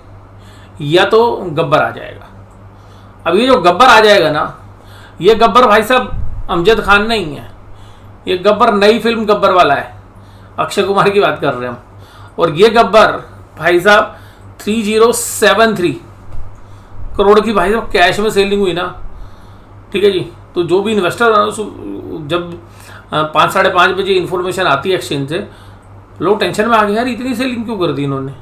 या तो गब्बर आ जाएगा। अब ये जो गब्बर आ जाएगा ना, ये गब्बर भाई साहब अमजद खान नहीं है, ये गब्बर नई फिल्म गब्बर वाला है, अक्षय कुमार की बात कर रहे हैं हम। और ये गब्बर भाई साहब 3073 करोड़ की भाई साहब कैश में सेलिंग हुई ना, ठीक है जी। तो जो भी इन्वेस्टर जब 5 साढ़े 5 बजे इन्फॉर्मेशन आती है एक्सचेंज से, लोग टेंशन में आ गए, यार इतनी सेलिंग क्यों कर दी इन्होंने,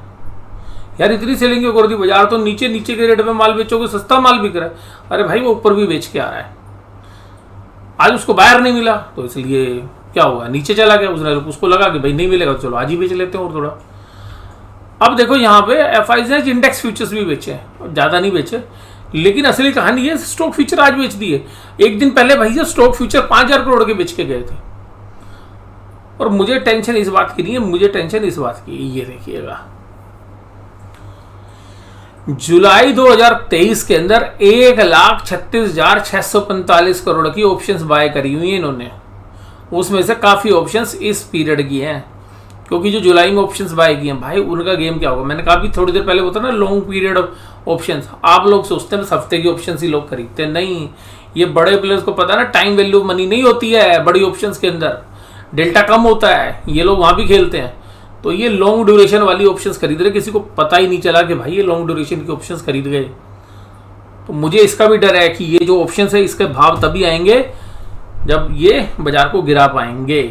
यार इतनी सेलिंग क्यों कर दी, बाजार तो नीचे नीचे के रेट में माल बेचोगे, सस्ता माल बिक रहा है। अरे भाई वो ऊपर भी बेच के आ रहा है, आज उसको बायर नहीं मिला तो इसलिए क्या हुआ, नीचे चला गया, उसको लगा कि भाई नहीं मिलेगा तो चलो आज ही बेच लेते हैं और थोड़ा। अब देखो यहाँ पे एफआईज ने इंडेक्स फ्यूचर्स भी बेचे हैं, ज़्यादा नहीं बेचे, लेकिन असली कहानी ये स्टॉक फ्यूचर आज बेच दिए। एक दिन पहले भाई ये स्टॉक फ्यूचर 5,000 करोड़ के बेच के गए थे। और मुझे टेंशन इस बात की नहीं है, मुझे टेंशन इस बात की, ये देखिएगा जुलाई 2023 के अंदर 1,36,645 करोड़ की ऑप्शंस बाय करी हुई है इन्होंने। उसमें से काफ़ी ऑप्शंस इस पीरियड की हैं, क्योंकि जो जुलाई में ऑप्शंस बाय किए हैं भाई उनका गेम क्या होगा। मैंने कहा भी थोड़ी देर पहले होता ना लॉन्ग पीरियड ऑप्शंस, आप लोग सोचते हैं हफ्ते की ऑप्शंस ही लोग खरीदते हैं, नहीं, ये बड़े प्लेयर्स को पता है ना टाइम वैल्यू मनी नहीं होती है बड़ी ऑप्शंस के अंदर, डेल्टा कम होता है, ये लोग वहाँ भी खेलते हैं। तो ये लॉन्ग ड्यूरेशन वाली ऑप्शंस खरीद रहे, किसी को पता ही नहीं चला कि भाई ये लॉन्ग ड्यूरेशन की ऑप्शंस खरीद गए। तो मुझे इसका भी डर है कि ये जो ऑप्शंस है इसके भाव तभी आएंगे जब ये बाजार को गिरा पाएंगे।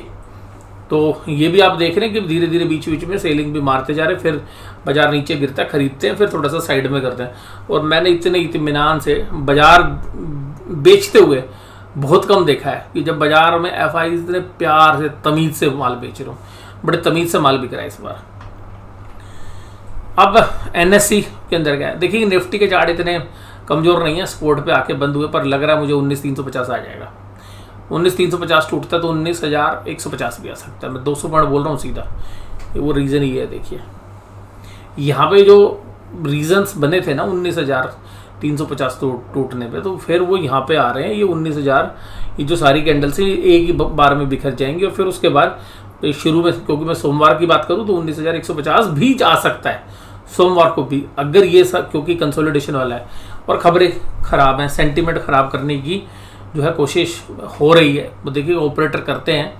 तो ये भी आप देख रहे हैं कि धीरे धीरे बीच बीच में सेलिंग भी मारते जा रहे हैं, फिर बाजार नीचे गिरता है, खरीदते हैं, फिर थोड़ा सा साइड में करते हैं। और मैंने इतने इत्मीनान से बाजार बेचते हुए बहुत कम देखा है कि जब बाजार में एफआई इतने प्यार से तमीज से माल बेच रहे हो, बड़े तमीज से माल बिक रहा है इस बार। अब एनएससी के अंदर क्या है, देखिए निफ्टी के चार्ट इतने कमजोर नहीं है, स्पोर्ट पे आके बंद हुए, पर लग रहा है मुझे 19,350 आ जाएगा। 19,350 टूटता है तो 19,150 भी आ सकता है। मैं 200 पॉइंट बोल रहा हूँ सीधा, वो रीज़न ही है। देखिए यहाँ पे जो रीजंस बने थे ना 19,350 टूटने पे, तो फिर वो यहाँ पे आ रहे हैं। ये 19,000 ये जो सारी कैंडल्स हैं एक ही बार में बिखर जाएंगी, और फिर उसके बाद शुरू में, क्योंकि मैं सोमवार की बात करूँ तो 19,150 भी जा सकता है सोमवार को भी, अगर ये सब, क्योंकि कंसोलिडेशन वाला है और खबरें खराब हैं, सेंटीमेंट खराब करने की जो है कोशिश हो रही है। वो देखिए ऑपरेटर करते हैं,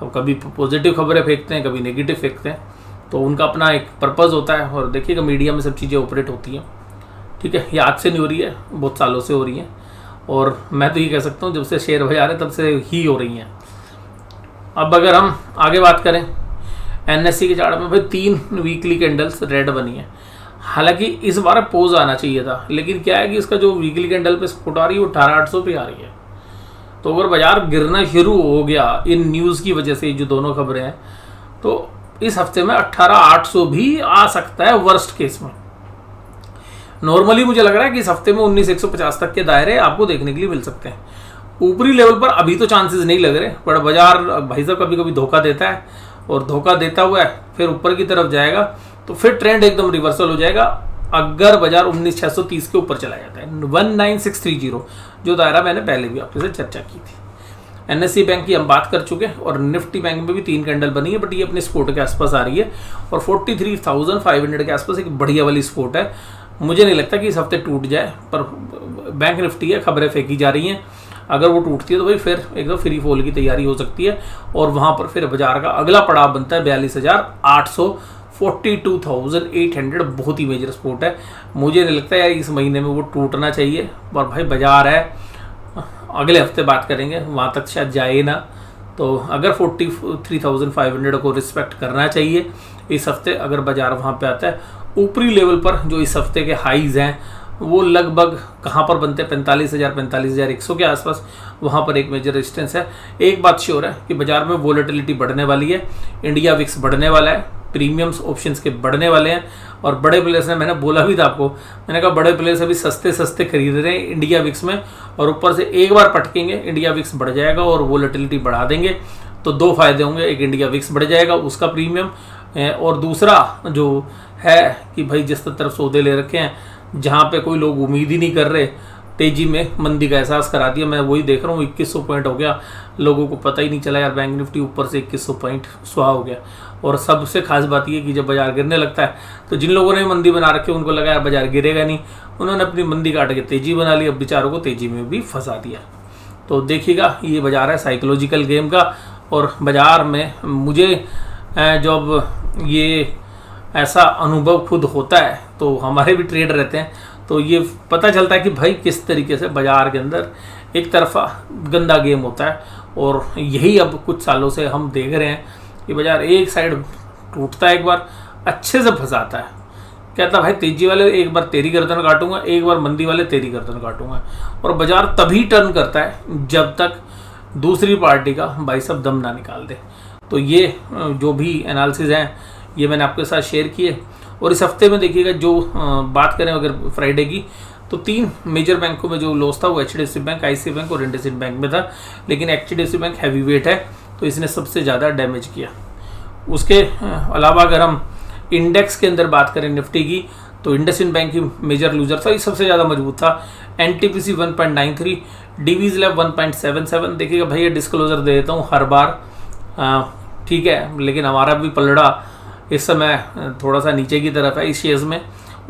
अब कभी पॉजिटिव खबरें फेंकते हैं, कभी नेगेटिव फेंकते हैं, तो उनका अपना एक पर्पज़ होता है। और देखिएगा मीडिया में सब चीज़ें ऑपरेट होती हैं, ठीक है, ये आज से नहीं हो रही है, बहुत सालों से हो रही हैं। और मैं तो ये कह सकता हूँ जब से शेयर बाजार है तब से ही हो रही हैं। अब अगर हम आगे बात करें एनएससी के चार्ट में, भाई 3 वीकली कैंडल्स रेड बनी है। हालांकि इस बार पोज आना चाहिए था, लेकिन क्या है कि इसका जो वीकली कैंडल पे सपोर्ट आ रही है वो 18,800 पे आ रही है। तो अगर बाजार गिरना शुरू हो गया इन न्यूज़ की वजह से, जो दोनों खबरें हैं, तो इस हफ्ते में 18,800 भी आ सकता है वर्स्ट केस में। नॉर्मली मुझे लग रहा है कि इस हफ्ते में 19,150 तक के दायरे आपको देखने के लिए मिल सकते हैं। ऊपरी लेवल पर अभी तो चांसेस नहीं लग रहे, पर बाजार भाई साहब कभी कभी धोखा देता है, और धोखा देता हुआ है फिर ऊपर की तरफ जाएगा तो फिर ट्रेंड एकदम रिवर्सल हो जाएगा। अगर बाजार 19,630 के ऊपर चला जाता है, 19,630 जो दायरा मैंने पहले भी आपके साथ चर्चा की थी। एनएससी बैंक की हम बात कर चुके हैं, और निफ्टी बैंक में भी 3 कैंडल बनी है, बट ये अपने सपोर्ट के आसपास आ रही है, और 43,500 के आसपास एक बढ़िया वाली सपोर्ट है। मुझे नहीं लगता कि इस हफ्ते टूट जाए, पर बैंक निफ्टी है, खबरें फेंकी जा रही हैं, अगर वो टूटती है तो भाई फिर एकदम फ्री फॉल की तैयारी हो सकती है, और वहाँ पर फिर बाजार का अगला पड़ाव बनता है 42,800, 42,800 बहुत ही मेजर सपोर्ट है। मुझे नहीं लगता यार इस महीने में वो टूटना चाहिए, और भाई बाजार है, अगले हफ्ते बात करेंगे, वहाँ तक शायद जाए ना। तो अगर 43,500 को रिस्पेक्ट करना चाहिए इस हफ्ते, अगर बाजार वहाँ पे आता है। ऊपरी लेवल पर जो इस हफ्ते के हाईज हैं वो लगभग कहाँ पर बनते हैं, 45,000 45,100 के आसपास, वहाँ पर एक मेजर रेजिस्टेंस है। एक बात श्योर है कि बाजार में वोलेटिलिटी बढ़ने वाली है, इंडिया विक्स बढ़ने वाला है, प्रीमियम्स ऑप्शंस के बढ़ने वाले हैं, और बड़े प्लेयर्स ने, मैंने बोला भी था आपको, मैंने कहा बड़े प्लेयर्स अभी सस्ते सस्ते खरीद रहे हैं इंडिया विक्स में, और ऊपर से एक बार पटकेंगे इंडिया विक्स बढ़ जाएगा और वोलेटिलिटी बढ़ा देंगे। तो 2 फायदे होंगे, एक इंडिया विक्स बढ़ जाएगा उसका प्रीमियम, और दूसरा जो है कि भाई जिस तरफ सौदे ले रखे हैं जहाँ पे कोई लोग उम्मीद ही नहीं कर रहे, तेजी में मंदी का एहसास करा दिया। मैं वही देख रहा हूँ 2100 पॉइंट हो गया, लोगों को पता ही नहीं चला यार, बैंक निफ्टी ऊपर से 2100 पॉइंट सुहा हो गया। और सबसे खास बात ये कि जब बाजार गिरने लगता है तो जिन लोगों ने मंदी बना रखी है उनको लगा यार बाजार गिरेगा नहीं, उन्होंने अपनी मंदी काट के तेजी बना ली, अब बेचारों को तेजी में भी फंसा दिया। तो देखिएगा ये बाजार है साइकोलॉजिकल गेम का, और बाजार में मुझे जब ये ऐसा अनुभव खुद होता है, तो हमारे भी ट्रेड रहते हैं, तो ये पता चलता है कि भाई किस तरीके से बाजार के अंदर एक तरफा गंदा गेम होता है। और यही अब कुछ सालों से हम देख रहे हैं कि बाजार एक साइड टूटता है एक बार, अच्छे से फंसाता है, कहता भाई तेजी वाले एक बार तेरी गर्दन काटूंगा, एक बार मंदी वाले तेरी गर्दन काटूंगा। और बाजार तभी टर्न करता है जब तक दूसरी पार्टी का भाई साहब दम ना निकाल दे। तो ये जो भी एनालिसिस हैं ये मैंने आपके साथ शेयर किए। और इस हफ्ते में देखिएगा जो बात करें अगर फ्राइडे की, तो 3 मेजर बैंकों में जो लॉस था वो HDFC बैंक, ICICI बैंक और इंडसइंड बैंक में था। लेकिन HDFC बैंक हैवी वेट है तो इसने सबसे ज़्यादा डैमेज किया। उसके अलावा अगर हम इंडेक्स के अंदर बात करें निफ्टी की, तो इंडसइंड बैंक की मेजर लूजर था, ये सबसे ज़्यादा मजबूत था। NTPC 1.93, DV's Lab 1.77। देखिएगा भैया डिस्क्लोजर दे देता हूँ हर बार, ठीक है, लेकिन हमारा भी पलड़ा इस समय थोड़ा सा नीचे की तरफ है इस शेयर्स में,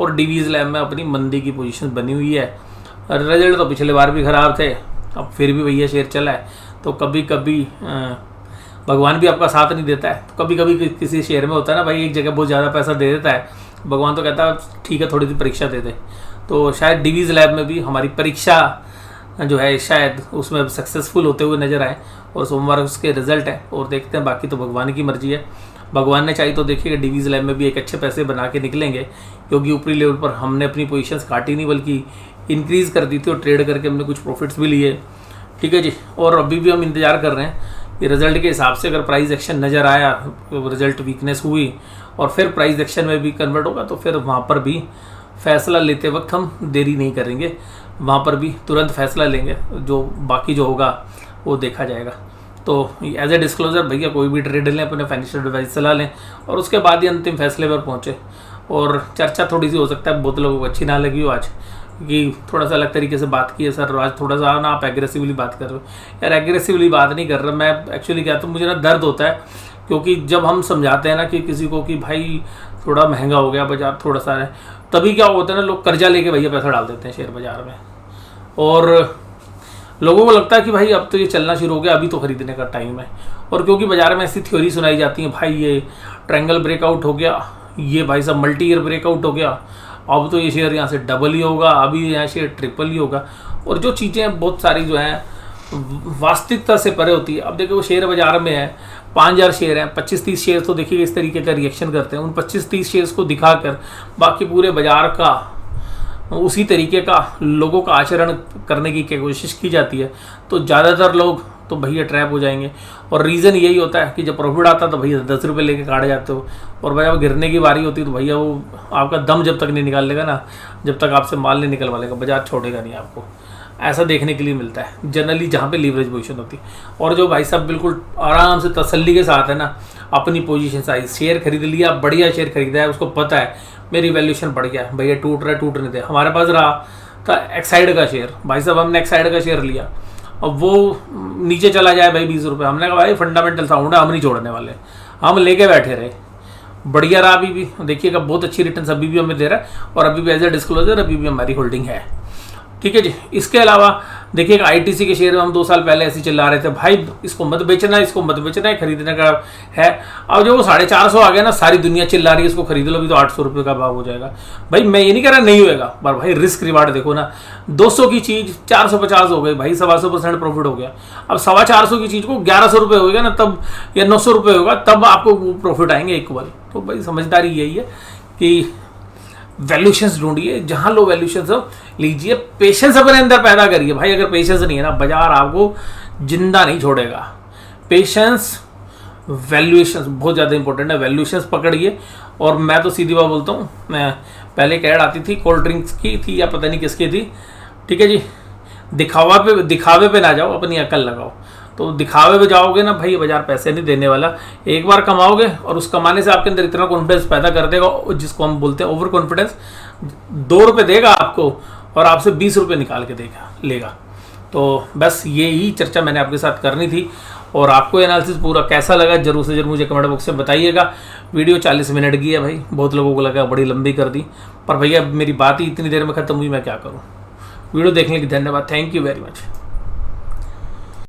और DV's Lab में अपनी मंदी की पोजीशन बनी हुई है। रिजल्ट तो पिछले बार भी ख़राब थे, अब फिर भी भैया शेयर चला है। तो कभी कभी भगवान भी आपका साथ नहीं देता है। तो कभी कभी किसी शेयर में होता है ना भाई, एक जगह बहुत ज़्यादा पैसा दे देता है, भगवान तो कहता है ठीक है थोड़ी सी परीक्षा दे दे। तो शायद DV's Lab में भी हमारी परीक्षा जो है शायद उसमें सक्सेसफुल होते हुए नज़र आए, और सोमवार उसके रिजल्ट है और देखते हैं। बाकी तो भगवान की मर्जी है, भगवान ने चाहिए तो देखिएगा DV's Lab में भी एक अच्छे पैसे बना के निकलेंगे, क्योंकि ऊपरी लेवल पर हमने अपनी पोजीशंस काटी नहीं बल्कि इंक्रीज़ कर दी थी, और ट्रेड करके हमने कुछ प्रॉफिट्स भी लिए, ठीक है जी। और अभी भी हम इंतज़ार कर रहे हैं कि रिजल्ट के हिसाब से अगर प्राइस एक्शन नज़र आया, रिजल्ट वीकनेस हुई और फिर प्राइस एक्शन में भी कन्वर्ट होगा, तो फिर वहाँ पर भी फैसला लेते वक्त हम देरी नहीं करेंगे, वहाँ पर भी तुरंत फैसला लेंगे, जो बाकी जो होगा वो देखा जाएगा। तो एज ए डिस्क्लोजर भैया कोई भी ट्रेड लें, अपने फाइनेंशियल एडवाइस सलाह लें, और उसके बाद ही अंतिम फैसले पर पहुँचे। और चर्चा थोड़ी सी हो सकता है बहुत लोगों को अच्छी ना लगी हो आज, कि थोड़ा सा अलग तरीके से बात की है सर आज, थोड़ा सा ना आप एग्रेसिवली बात कर रहे हो। यार एग्रेसिवली बात नहीं कर रहा मैं, एक्चुअली क्या तो मुझे ना दर्द होता है, क्योंकि जब हम समझाते हैं ना कि किसी को कि भाई थोड़ा महंगा हो गया बाजार थोड़ा सा है, तभी क्या होता है ना, लोग कर्जा लेके भैया पैसा डाल देते हैं शेयर बाजार में, और लोगों को लगता है कि भाई अब तो ये चलना शुरू हो गया, अभी तो खरीदने का टाइम है। और क्योंकि बाजार में ऐसी थ्योरी सुनाई जाती है, भाई ये ट्रायंगल ब्रेकआउट हो गया, ये भाई साहब मल्टी ईयर ब्रेकआउट हो गया, अब तो ये शेयर यहाँ से डबल ही होगा, अभी यहाँ शेयर ट्रिपल ही होगा, और जो चीज़ें बहुत सारी जो हैं वास्तविकता से परे होती है। अब देखो वो शेयर बाजार में है 5000 शेयर हैं, 25-30 शेयर तो देखिए इस तरीके का रिएक्शन करते हैं, उन 25-30 शेयर्स को दिखाकर बाकी पूरे बाजार का उसी तरीके का लोगों का आचरण करने की कोशिश की जाती है, तो ज़्यादातर लोग तो भैया ट्रैप हो जाएंगे। और रीज़न यही होता है कि जब प्रॉफिट आता है तो भैया 10 रुपये लेके काट जाते हो, और भैया गिरने की बारी होती है तो भैया वो आपका दम जब तक नहीं निकाल लेगा ना, जब तक आपसे माल नहीं निकलवा लेगा, बाजार छोड़ेगा नहीं आपको। ऐसा देखने के लिए मिलता है जनरली जहाँ पे लीवरेज पोजीशन होती है। और जो भाई साहब बिल्कुल आराम से तसल्ली के साथ है ना, अपनी पोजीशन साइज शेयर खरीद लिया, बढ़िया शेयर खरीदा है, उसको पता है मेरी वैल्यूएशन बढ़ गया, भैया टूट रहा है टूटने दे। हमारे पास रहा था एक्साइड का शेयर, भाई साहब हमने एक्साइड का शेयर लिया, अब वो नीचे चला जाए भाई 20 रुपये, हमने कहा भाई फंडामेंटल साउंड है, हम नहीं छोड़ने वाले, हम लेके बैठे रहे, बढ़िया रहा। अभी भी देखिएगा बहुत अच्छी रिटर्न अभी भी हमें दे रहा है, और अभी भी एज ए डिस्क्लोजर अभी भी हमारी होल्डिंग है, ठीक है जी। इसके अलावा देखिएगा ITC के शेयर में हम 2 साल पहले ऐसे चिल्ला रहे थे, भाई इसको मत बेचना, इसको मत बेचना है, खरीदने का है। अब जो वो 450 आ गया ना, सारी दुनिया चिल्ला रही है इसको खरीद लो, अभी तो 800 रुपये का भाव हो जाएगा। भाई मैं ये नहीं कह रहा नहीं होएगा, पर भाई रिस्क रिवार्ड देखो ना, 200 की चीज़ 450 हो गई भाई, 125% प्रॉफिट हो गया। अब 425 की चीज़ को 1100 रुपये होगा ना तब, या 900 रुपये होगा तब आपको प्रॉफिट आएंगे इक्वल। तो भाई समझदारी यही है कि वैल्यूशंस ढूंढिए, जहां लो वैल्यूशंस हो लीजिए, पेशेंस अपने अंदर पैदा करिए भाई। अगर पेशेंस नहीं है ना, बाजार आपको जिंदा नहीं छोड़ेगा। पेशेंस, वैल्यूशंस बहुत ज़्यादा इंपॉर्टेंट है, वैल्यूशंस पकड़िए। और मैं तो सीधी बात बोलता हूँ, मैं पहले एक ऐड आती थी कोल्ड ड्रिंक्स की थी या पता नहीं किसकी थी, ठीक है जी, दिखावे पे ना जाओ, अपनी अकल लगाओ। तो दिखावे पे जाओगे ना भाई, बाजार पैसे नहीं देने वाला। एक बार कमाओगे और उस कमाने से आपके अंदर इतना कॉन्फिडेंस पैदा कर देगा, जिसको हम बोलते हैं ओवर कॉन्फिडेंस। 2 रुपये देगा आपको और आपसे 20 रुपये निकाल के लेगा। तो बस यही चर्चा मैंने आपके साथ करनी थी। और आपको एनालिसिस पूरा कैसा लगा जरूर से जरूर मुझे कमेंट बॉक्स में बताइएगा। वीडियो 40 मिनट की है भाई, बहुत लोगों को लगा बड़ी लंबी कर दी, पर भैया मेरी बात ही इतनी देर में ख़त्म हुई, मैं क्या करूँ। वीडियो देखने के लिए धन्यवाद, थैंक यू वेरी मच।